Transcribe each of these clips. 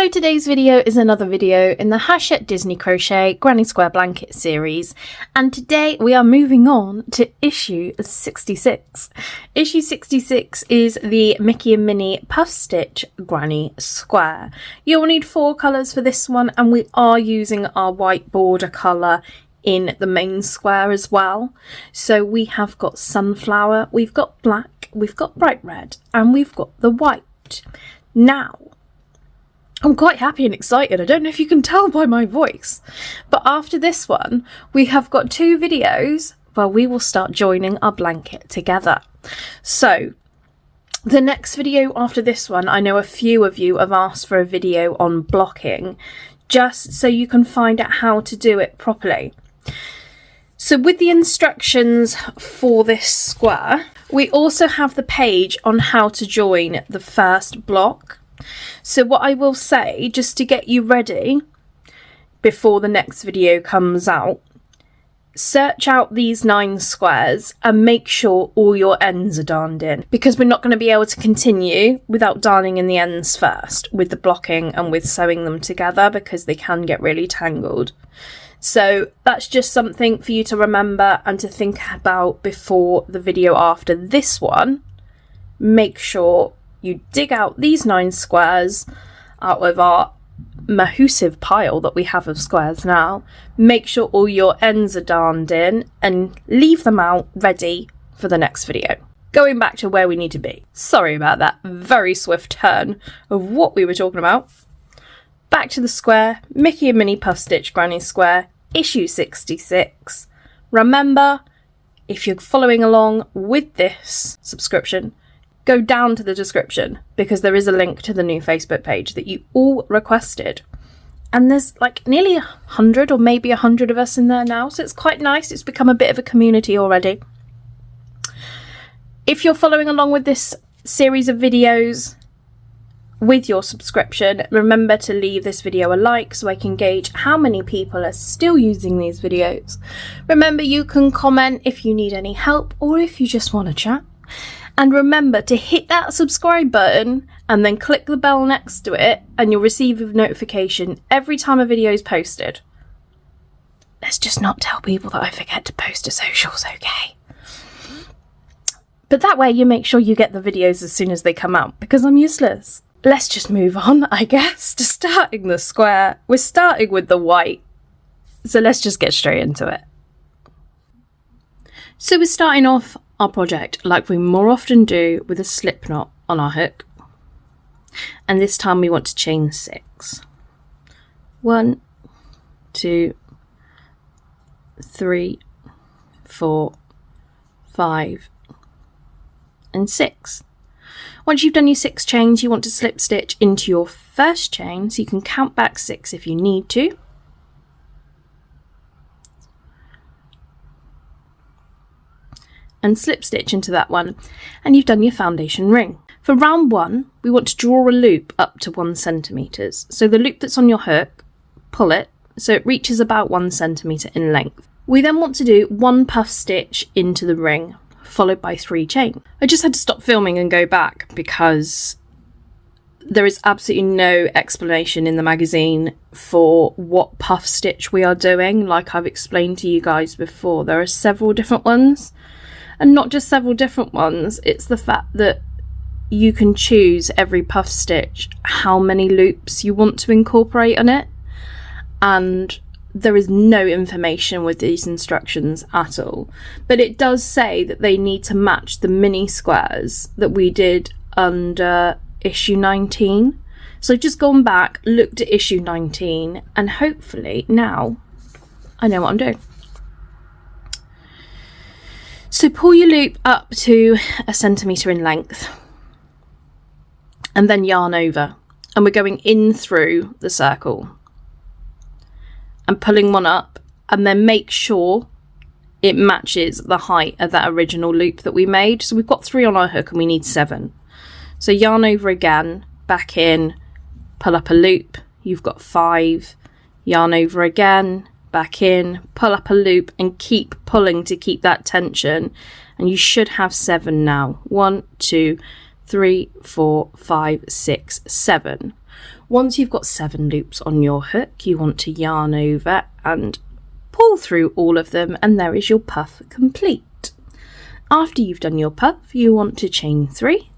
So today's video is another video in the Hachette Disney Crochet Granny Square Blanket series, and today we are moving on to issue 66. Issue 66 is the Mickey and Minnie Puff Stitch Granny Square. You'll need 4 colours for this one, and we are using our white border colour in the main square as well. So we have got sunflower, we've got black, we've got bright red, and we've got the white. Now, I'm quite happy and excited. I don't know if you can tell by my voice, but after this one, we have got 2 videos where we will start joining our blanket together. So the next video after this one, I know a few of you have asked for a video on blocking, just so you can find out how to do it properly. So with the instructions for this square, we also have the page on how to join the first block. So what I will say, just to get you ready before the next video comes out, search out these 9 squares and make sure all your ends are darned in, because we're not going to be able to continue without darning in the ends first with the blocking and with sewing them together, because they can get really tangled. So that's just something for you to remember and to think about before the video after this one. Make sure you dig out these 9 squares out of our massive pile that we have of squares now. Make sure all your ends are darned in and leave them out ready for the next video. Going back to where we need to be. Sorry about that very swift turn of what we were talking about. Back to the square, Mickey and Minnie Puff Stitch Granny Square, issue 66. Remember, if you're following along with this subscription, go down to the description, because there is a link to the new Facebook page that you all requested. And there's like nearly 100 or maybe 100 of us in there now, so it's quite nice. It's become a bit of a community already. If you're following along with this series of videos with your subscription, remember to leave this video a like so I can gauge how many people are still using these videos. Remember, you can comment if you need any help or if you just want to chat. And remember to hit that subscribe button and then click the bell next to it, and you'll receive a notification every time a video is posted. Let's just not tell people that I forget to post to socials, okay? But that way you make sure you get the videos as soon as they come out, because I'm useless. Let's just move on, I guess, to starting the square. We're starting with the white, so let's just get straight into it. So we're starting off our project like we more often do, with a slip knot on our hook, and this time we want to chain 6. 1, 2, 3, 4, 5 and 6. Once you've done your 6 chains, you want to slip stitch into your first chain, so you can count back 6 if you need to. And slip stitch into that one, and you've done your foundation ring. For round 1, we want to draw a loop up to 1 centimetre. So the loop that's on your hook, pull it so it reaches about 1 centimetre in length. We then want to do 1 puff stitch into the ring, followed by 3 chain. I just had to stop filming and go back because there is absolutely no explanation in the magazine for what puff stitch we are doing. Like I've explained to you guys before, there are several different ones. And not just several different ones, it's the fact that you can choose every puff stitch how many loops you want to incorporate on it. And there is no information with these instructions at all. But it does say that they need to match the mini squares that we did under issue 19. So I've just gone back, looked at issue 19, and hopefully now I know what I'm doing. So pull your loop up to 1 centimetre in length and then yarn over, and we're going in through the circle and pulling one up, and then make sure it matches the height of that original loop that we made. So we've got 3 on our hook and we need 7. So yarn over again, back in, pull up a loop, you've got 5, yarn over again, back in, pull up a loop, and keep pulling to keep that tension, and you should have 7 now. 1, 2, 3, 4, 5, 6, 7. Once you've got 7 loops on your hook, you want to yarn over and pull through all of them, and there is your puff complete. After you've done your puff, you want to chain 3.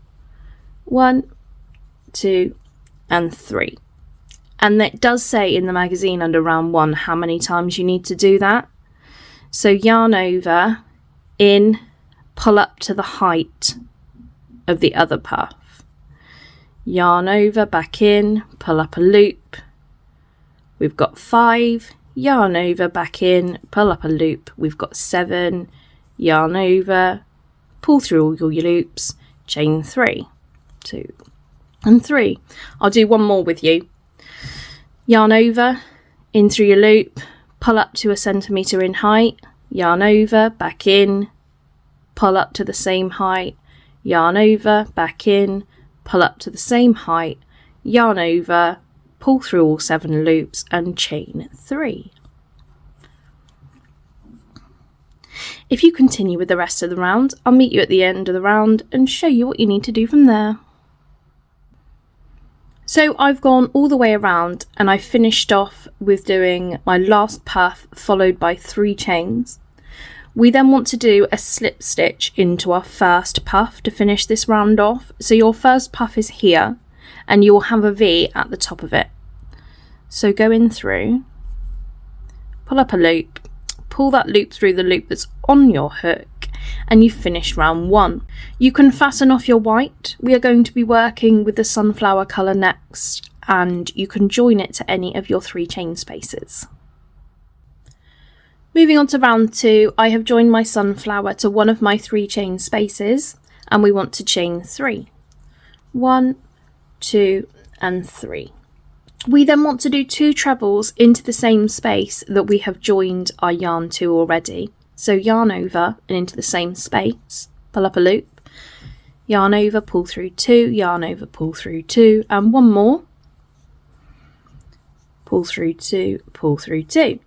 1, 2 and 3. And it does say in the magazine under round 1 how many times you need to do that. So yarn over, in, pull up to the height of the other puff. Yarn over, back in, pull up a loop. We've got 5, yarn over, back in, pull up a loop. We've got 7, yarn over, pull through all your loops, chain 3, 2 and 3. I'll do one more with you. Yarn over, in through your loop, pull up to 1 centimetre in height, yarn over, back in, pull up to the same height, yarn over, back in, pull up to the same height, yarn over, pull through all 7 loops and chain 3. If you continue with the rest of the round, I'll meet you at the end of the round and show you what you need to do from there. So I've gone all the way around and I finished off with doing my last puff followed by 3 chains. We then want to do a slip stitch into our first puff to finish this round off. So your first puff is here and you will have a V at the top of it. So go in through, pull up a loop, pull that loop through the loop that's on your hook, and you finish round 1. You can fasten off your white. We are going to be working with the sunflower colour next, and you can join it to any of your 3 chain spaces. Moving on to round 2, I have joined my sunflower to one of my 3 chain spaces, and we want to chain 3. 1, 2 and 3. We then want to do 2 trebles into the same space that we have joined our yarn to already. So yarn over and into the same space, pull up a loop, yarn over, pull through 2, yarn over, pull through 2, and one more, pull through 2, pull through 2.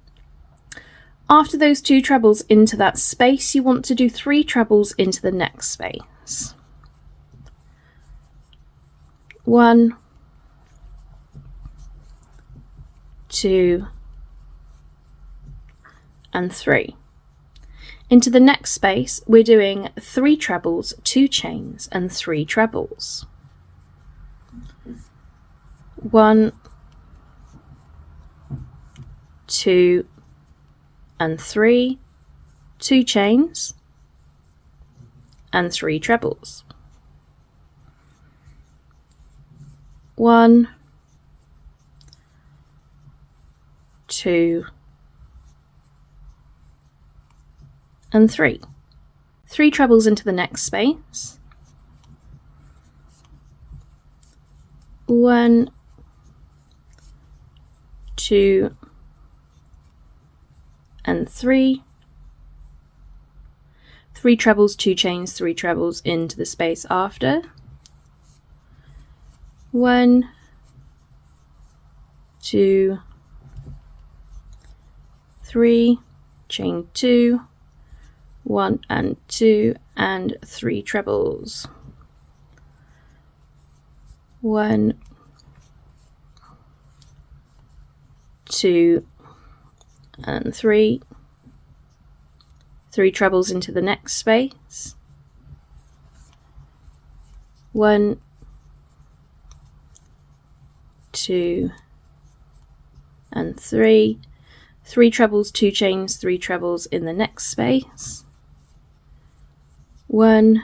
After those 2 trebles into that space, you want to do 3 trebles into the next space. 1, 2 and 3. Into the next space, we're doing 3 trebles, 2 chains and 3 trebles. 1, 2 and 3, 2 chains and 3 trebles. 1, 2 and 3. 3 trebles into the next space. 1, 2 and 3. 3 trebles, 2 chains, 3 trebles into the space after. 1, 2, 3, chain 2, 1 and 2 and 3 trebles. 1, 2 and 3. 3 trebles into the next space. 1, 2 and 3. 3 trebles, 2 chains, 3 trebles in the next space. 1,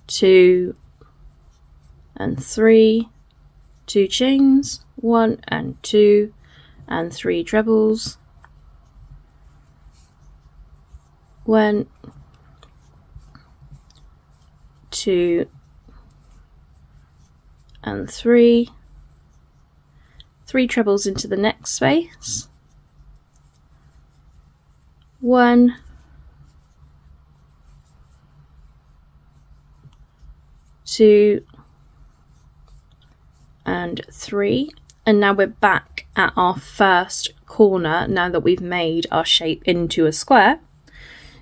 2 and 3, 2 chains, 1 and 2 and 3 trebles. 1, 2 and 3. 3 trebles into the next space. 1, 2 and 3. And now we're back at our first corner now that we've made our shape into a square.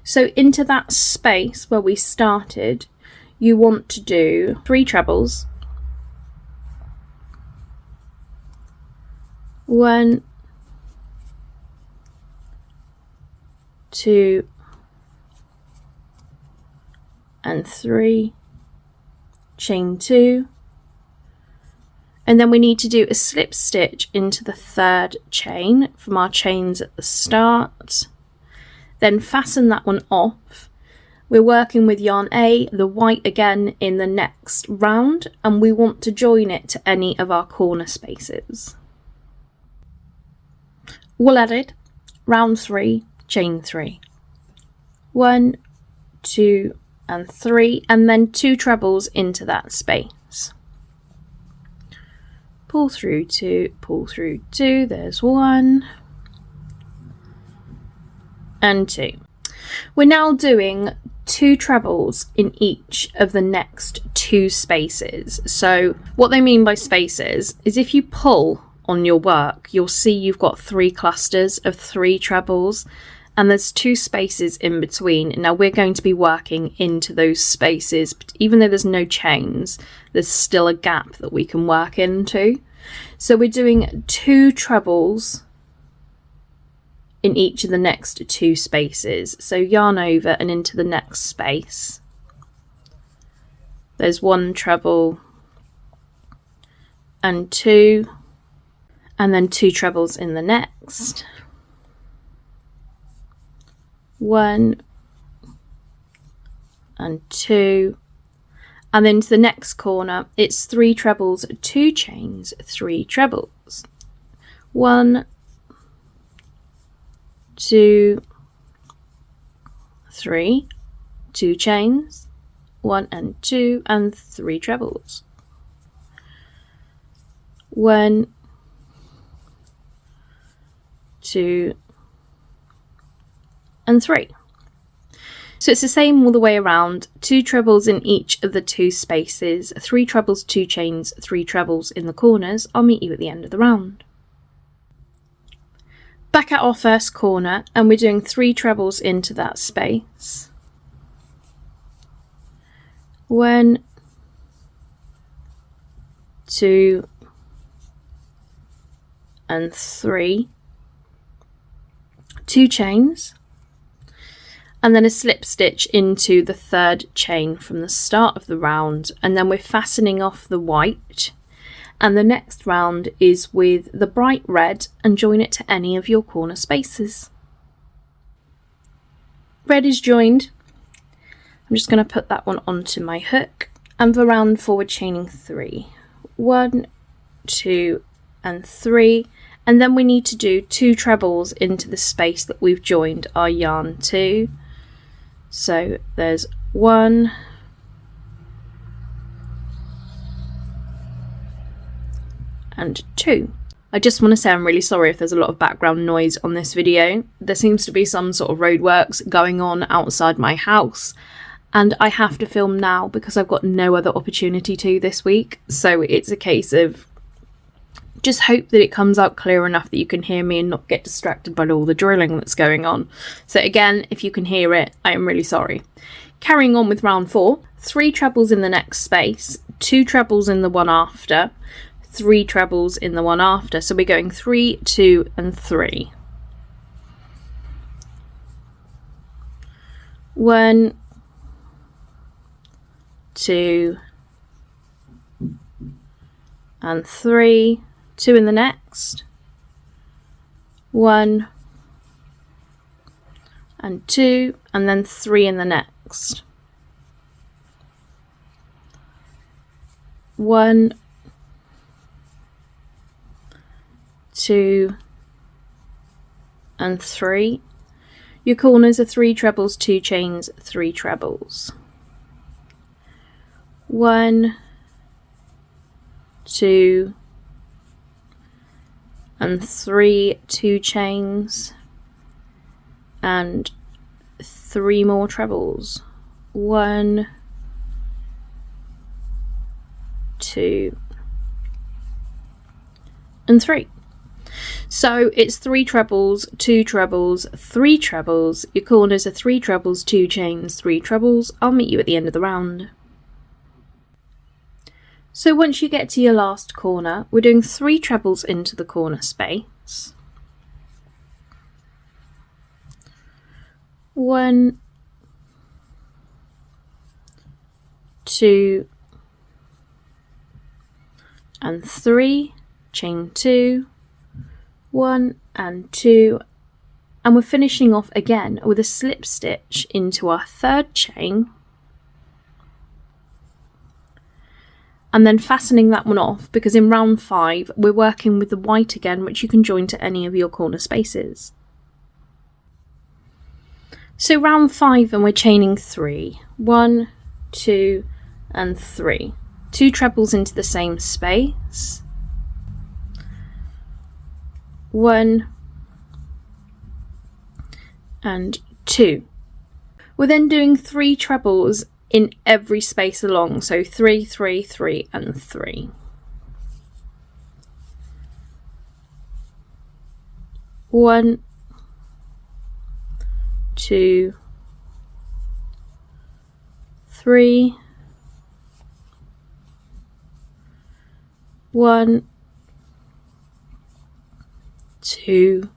So into that space where we started, you want to do 3 trebles, 1, 2 and 3, chain 2, and then we need to do a slip stitch into the third chain from our chains at the start, then fasten that one off. We're working with yarn A, the white again, in the next round, and we want to join it to any of our corner spaces. Wool added, round 3, chain 3, 1, 2 and 3, and then 2 trebles into that space. Pull through 2, pull through 2, there's 1 and 2. We're now doing 2 trebles in each of the next 2 spaces. So what they mean by spaces is if you pull on your work, you'll see you've got 3 clusters of 3 trebles, and there's 2 spaces in between. Now we're going to be working into those spaces, but even though there's no chains, there's still a gap that we can work into. So we're doing 2 trebles in each of the next 2 spaces. So yarn over and into the next space. There's 1 treble and 2, and then 2 trebles in the next. 1 and 2, and then to the next corner it's 3 trebles, 2 chains, 3 trebles. 1, 2, 3, 2 chains, 1 and 2 and 3 trebles. 1, 2 and 3. So it's the same all the way around, 2 trebles in each of the 2 spaces, 3 trebles, 2 chains, 3 trebles in the corners. I'll meet you at the end of the round. Back at our first corner, and we're doing 3 trebles into that space. 1, 2 and 3, 2 chains, and then a slip stitch into the third chain from the start of the round, and then we're fastening off the white, and the next round is with the bright red, and join it to any of your corner spaces. Red is joined. I'm just going to put that one onto my hook, and for round 4 we're chaining 3, 1, 2 and 3, and then we need to do 2 trebles into the space that we've joined our yarn to. So there's 1 and 2. I just want to say I'm really sorry if there's a lot of background noise on this video. There seems to be some sort of roadworks going on outside my house, and I have to film now because I've got no other opportunity to this week. So it's a case of just hope that it comes out clear enough that you can hear me and not get distracted by all the drilling that's going on. So again, if you can hear it, I am really sorry. Carrying on with round 4, 3 trebles in the next space, 2 trebles in the one after, 3 trebles in the one after. So we're going 3, 2 and 3. 1, 2 and 3. 2 in the next, 1 and 2, and then 3 in the next. 1, 2 and 3. Your corners are 3 trebles, 2 chains, 3 trebles. 1, 2 and 3, 2 chains and 3 more trebles. 1, 2 and 3. So it's 3 trebles, 2 trebles, 3 trebles. Your corners are 3 trebles, 2 chains, 3 trebles. I'll meet you at the end of the round. So once you get to your last corner, we're doing 3 trebles into the corner space. 1, 2 and 3, chain 2, 1 and 2, and we're finishing off again with a slip stitch into our 3rd chain, and then fastening that one off, because in round 5 we're working with the white again, which you can join to any of your corner spaces. So round 5, and we're chaining 3, 1, 2 and 3, 2 trebles into the same space, 1 and 2. We're then doing 3 trebles in every space along, so 3, 3, 3 and 3. 1, 2, 3, 1, 2,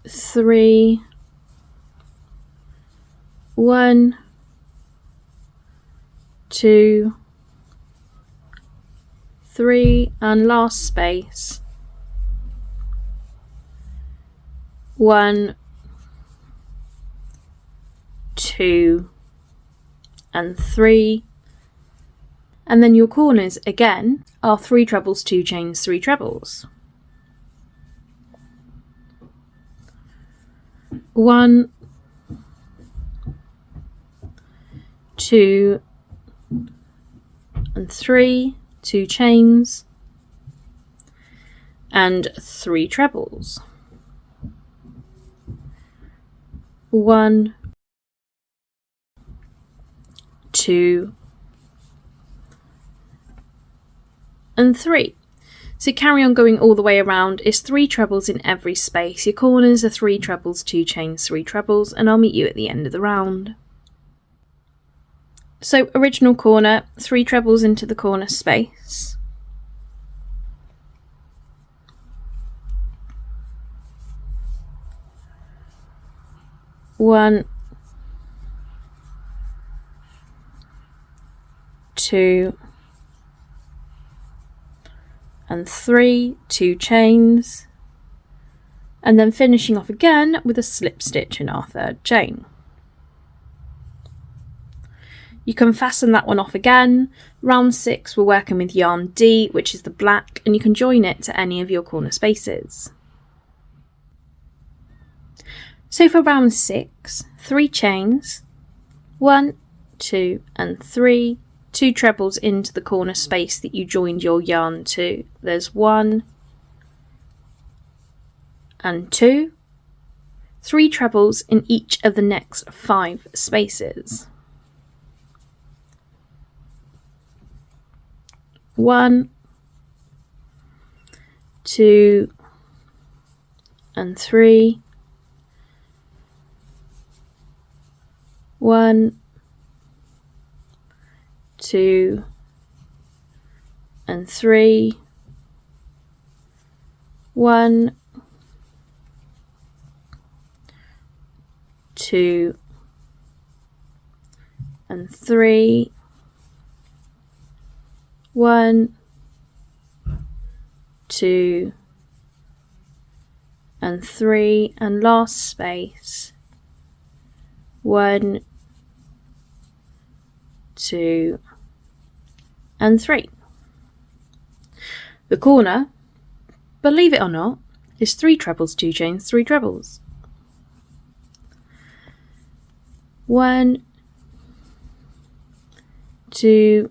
3, 1, 2, 3, and last space, 1, 2 and 3, and then your corners again are 3 trebles, 2 chains, 3 trebles. 1, 2 and 3, 2 chains and 3 trebles. 1, 2 and 3. So carry on going all the way around. It's 3 trebles in every space. Your corners are 3 trebles, 2 chains, 3 trebles, and I'll meet you at the end of the round. So original corner, 3 trebles into the corner space. 1, 2 and 3, 2 chains, and then finishing off again with a slip stitch in our 3rd chain. You can fasten that one off again. Round 6 we're working with yarn D, which is the black, and you can join it to any of your corner spaces. So for round 6, 3 chains, 1, 2 and 3, 2 trebles into the corner space that you joined your yarn to. There's 1 and 2, 3 trebles in each of the next 5 spaces. 1, 2 and 3, 1, 2 and 3, 1, 2 and 3, 1, 2 and 3, and last space, 1, 2 and 3. The corner, believe it or not, is 3 trebles, 2 chains, 3 trebles. 1, 2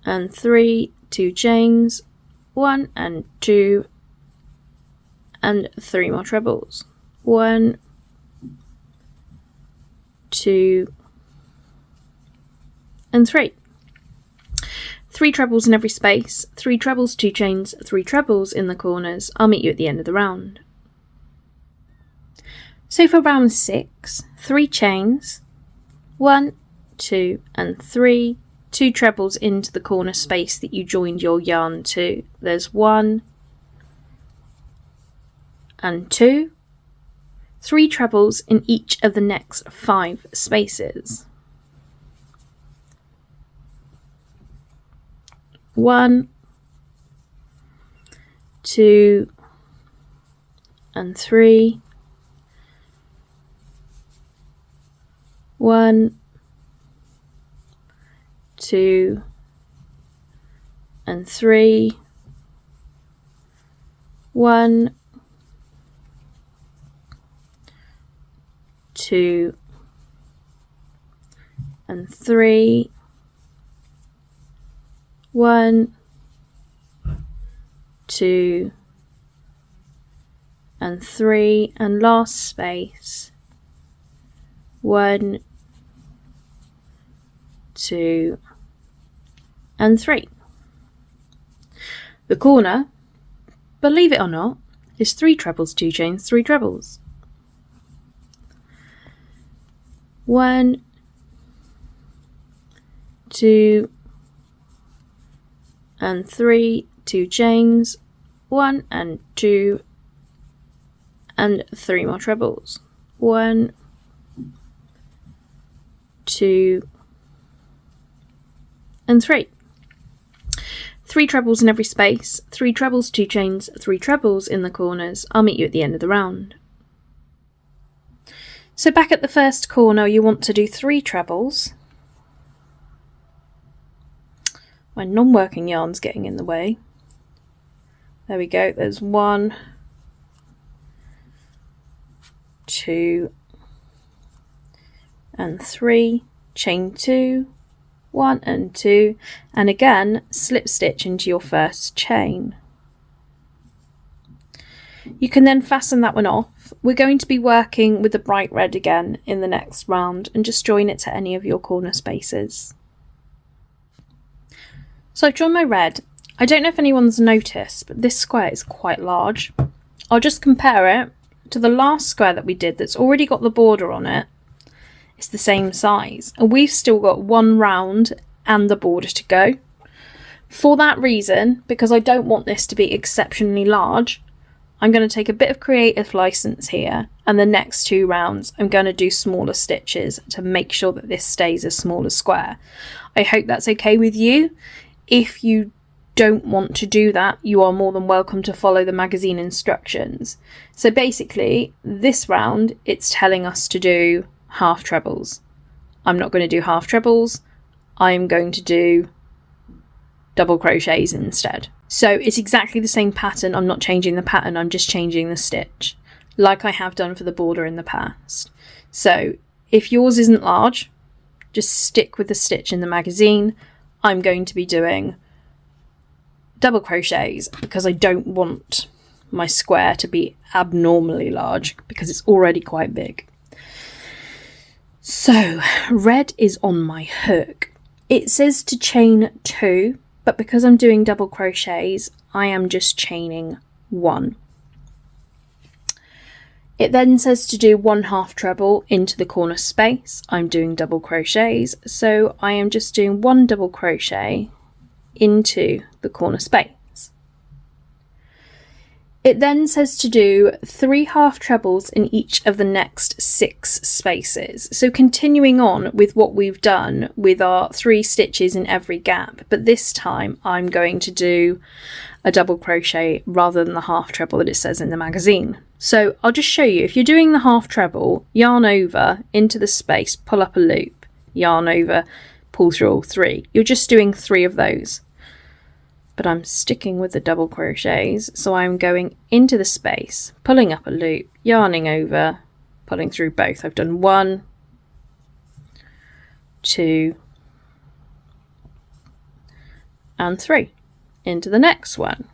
and 3, 2 chains, 1 and 2 and 3 more trebles. 1, 2 and 3. 3 trebles in every space, 3 trebles, 2 chains, 3 trebles in the corners. I'll meet you at the end of the round. So for round 6, 3 chains, 1, 2 and 3, 2 trebles into the corner space that you joined your yarn to. There's 1 and 2, 3 trebles in each of the next 5 spaces. 1, 2 and 3, 1, 2 and 3, 1, 2 and 3, 1, 2 and 3, and last space, 1, 2 and 3. The corner, believe it or not, is 3 trebles, 2 chains, 3 trebles. 1, 2 and 3, 2 chains, 1 and 2 and 3 more trebles. 1, 2 and 3. 3 trebles in every space, 3 trebles, 2 chains, 3 trebles in the corners. I'll meet you at the end of the round. So back at the first corner, you want to do 3 trebles. My non-working yarn's getting in the way. There we go, there's 1, 2 and 3, chain 2, 1 and 2, and again slip stitch into your first chain. You can then fasten that one off. We're going to be working with the bright red again in the next round, and just join it to any of your corner spaces. So I've drawn my red. I don't know if anyone's noticed, but this square is quite large. I'll just compare it to the last square that we did that's already got the border on it. It's the same size, and we've still got 1 round and the border to go. For that reason, because I don't want this to be exceptionally large, I'm going to take a bit of creative license here, and the next 2 rounds I'm going to do smaller stitches to make sure that this stays a smaller square. I hope that's okay with you. If you don't want to do that, you are more than welcome to follow the magazine instructions. So basically, this round it's telling us to do half trebles. I'm not going to do half trebles. I'm going to do double crochets instead. So it's exactly the same pattern. I'm not changing the pattern, I'm just changing the stitch, like I have done for the border in the past. So if yours isn't large, just stick with the stitch in the magazine. I'm going to be doing double crochets because I don't want my square to be abnormally large because it's already quite big. So red is on my hook. It says to chain 2, but because I'm doing double crochets, I am just chaining 1. It then says to do 1 half treble into the corner space. I'm doing double crochets, so I am just doing 1 double crochet into the corner space. It then says to do 3 half trebles in each of the next 6 spaces. So continuing on with what we've done with our 3 stitches in every gap, but this time I'm going to do a double crochet rather than the half treble that it says in the magazine. So I'll just show you. If you're doing the half treble, yarn over into the space, pull up a loop, yarn over, pull through all 3. You're just doing 3 of those. But I'm sticking with the double crochets, so I'm going into the space, pulling up a loop, yarning over, pulling through both. I've done 1, 2 and 3. Into the next one.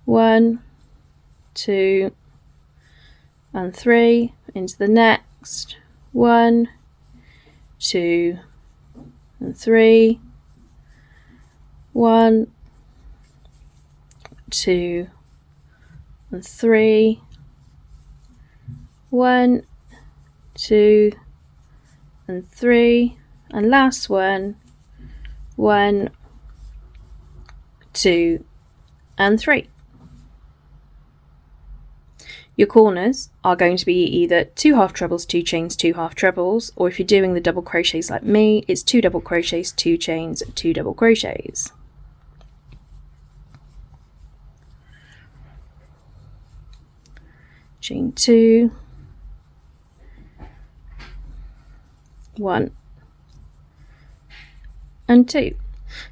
1, 2 and 3. Into the next. 1, 2 and 3. 1, 2 and 3. 1, 2 and 3, and last one, 1, 2 and 3. Your corners are going to be either 2 half trebles, 2 chains, 2 half trebles, or if you're doing the double crochets like me, it's 2 double crochets, 2 chains, 2 double crochets. Chain 2, 1 and 2.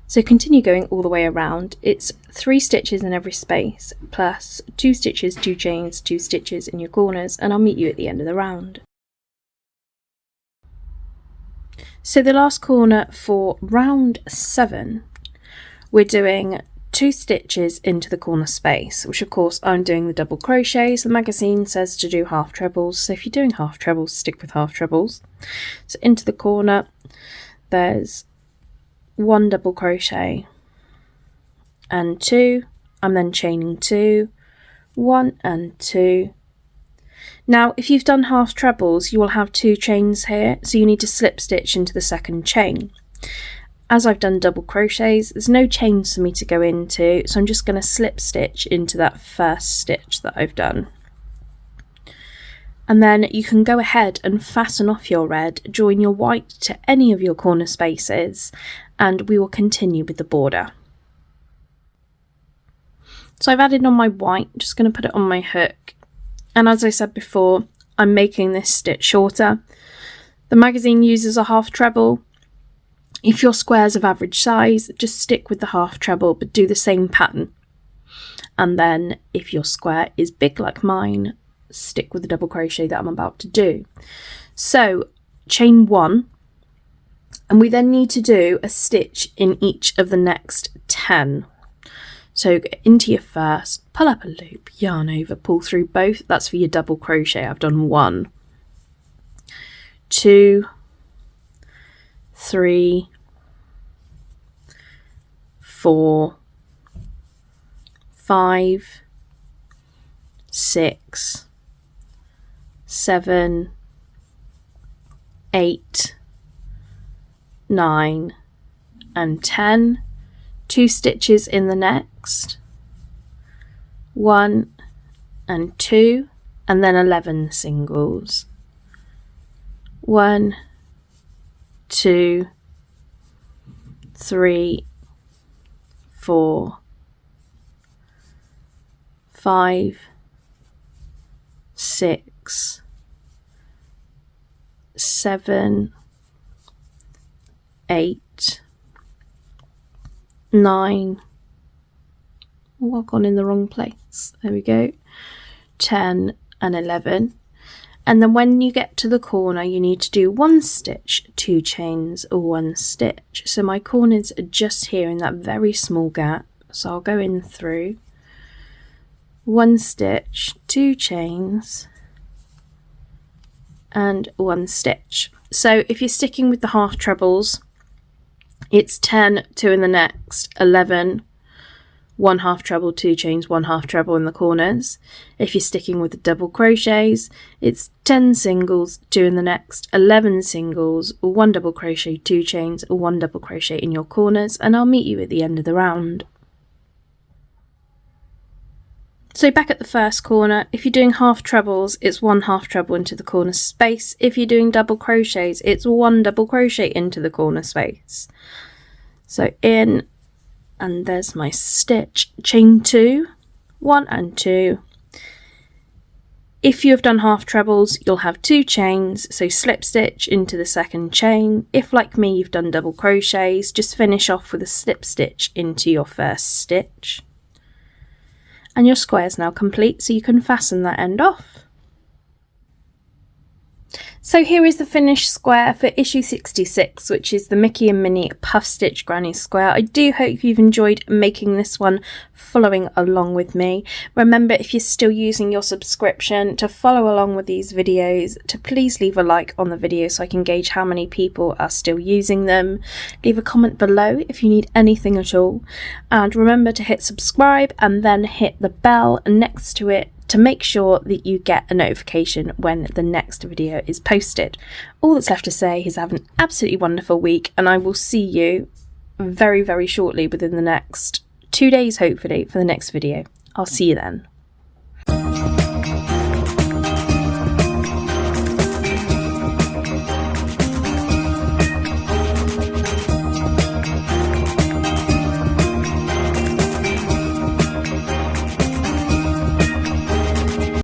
So continue going all the way around. It's 3 stitches in every space plus 2 stitches, 2 chains, 2 stitches in your corners, and I'll meet you at the end of the round. So the last corner for round 7, we're doing 2 stitches into the corner space, which of course I'm doing the double crochets. The magazine says to do half trebles, so if you're doing half trebles, stick with half trebles. So into the corner there's 1 double crochet and 2. I'm then chaining 2, 1 and 2. Now if you've done half trebles, you will have 2 chains here, so you need to slip stitch into the second chain. As I've done double crochets, there's no chains for me to go into, so I'm just going to slip stitch into that first stitch that I've done. And then you can go ahead and fasten off your red, join your white to any of your corner spaces, and we will continue with the border. So I've added on my white, just going to put it on my hook, and as I said before, I'm making this stitch shorter. The magazine uses a half treble. If your square's of average size, just stick with the half treble, but do the same pattern. And then if your square is big like mine, stick with the double crochet that I'm about to do. So chain 1, and we then need to do a stitch in each of the next 10. So go into your first, pull up a loop, yarn over, pull through both. That's for your double crochet. I've done 1, 2, 3, 4, 5, 6, 7, 8, 9 and 10. 2 stitches in the next, 1 and 2, and then 11 singles. 1, 2, 3, 4, 5, 6, 7, 8, 9. Oh, I've gone in the wrong place. There we go. 10 and 11. And then when you get to the corner, you need to do 1 stitch, 2 chains, or 1 stitch. So my corners are just here in that very small gap. So I'll go in through 1 stitch, 2 chains, and 1 stitch. So if you're sticking with the half trebles, it's 10, 2 in the next, 11, 1 half treble, 2 chains, 1 half treble in the corners. If you're sticking with the double crochets, it's 10 singles, 2 in the next, 11 singles, 1 double crochet, 2 chains, 1 double crochet in your corners, and I'll meet you at the end of the round. So back at the first corner, if you're doing half trebles, it's 1 half treble into the corner space. If you're doing double crochets, it's 1 double crochet into the corner space. So in, and there's my stitch, chain 2, 1 and 2. If you have done half trebles, you'll have 2 chains, so slip stitch into the second chain. If like me, you've done double crochets, just finish off with a slip stitch into your first stitch. And your square is now complete, so you can fasten that end off. So here is the finished square for issue 66, which is the Mickey and Minnie Puff Stitch Granny Square. I do hope you've enjoyed making this one, following along with me. Remember, if you're still using your subscription, to follow along with these videos, to please leave a like on the video so I can gauge how many people are still using them. Leave a comment below if you need anything at all. And remember to hit subscribe and then hit the bell next to it to make sure that you get a notification when the next video is posted. All that's left to say is have an absolutely wonderful week, and I will see you very, very shortly, within the next 2 days, hopefully, for the next video. I'll see you then.